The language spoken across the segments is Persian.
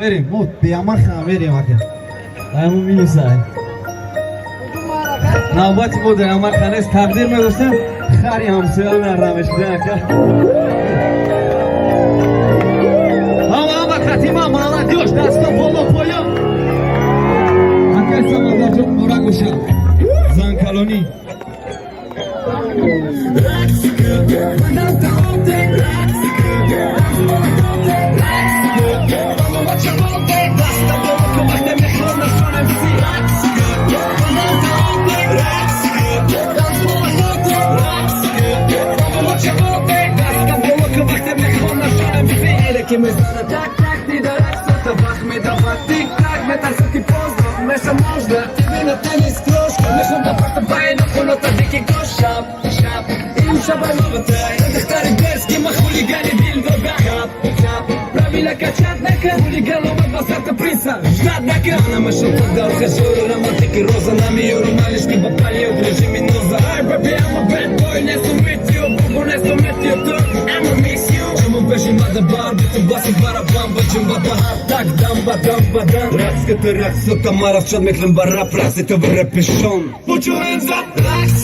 بریم به امر خان بریم اکر همون می‌نویسه نوبت بود امر خان است تقدیر می‌گوستم خری همسایه نرمش ده اکر همه کتیما молодежь دستا بالا پایا اکر سمادر جون مورا گوشم زن کلونی که میزنه تک تک دیده رقص تا وقت میدواد تیک تک مترسه پوزدو میشه موجده تبینه تنیس کروش میشون با پرت باین خونو تا دیکی گوش شب این شب نوبته دختری برس که مخولی گلی دیل دو بخب روی لکه چند نکه خولی گل اومد بسرت پریسا جداد نکه انا مشون تدار خشور رومانتیکی روزا نمیورو مالش که با پلی و رژیمی نوزا های ببی اما بد بوی نیستو میتیو بگو نیستو میتیو تو اما میسیو بشیم بعد بار بیتو باسی برابان بچیم با بحر tak dam raks këtë raks sot ta marrë qëtë me klëm barra prasi të vërre pishon put your hands up raks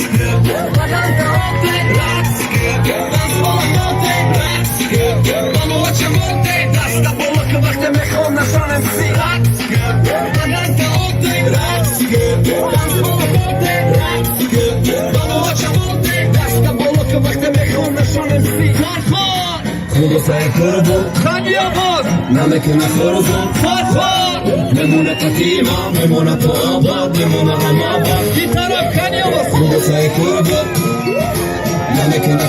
Mamo what you want Dasta bolla që vakte me khon në shonem si raks Mamo what you want Dasta bolla që vakte me khon në shonem si خوبه سعی کرده خانی آباد نمکنه خورده فرفار نمونه قدیما نمونه تو آباد نمونه هم آباد این طرف خانی آباد خوبه سعی کرده نمکنه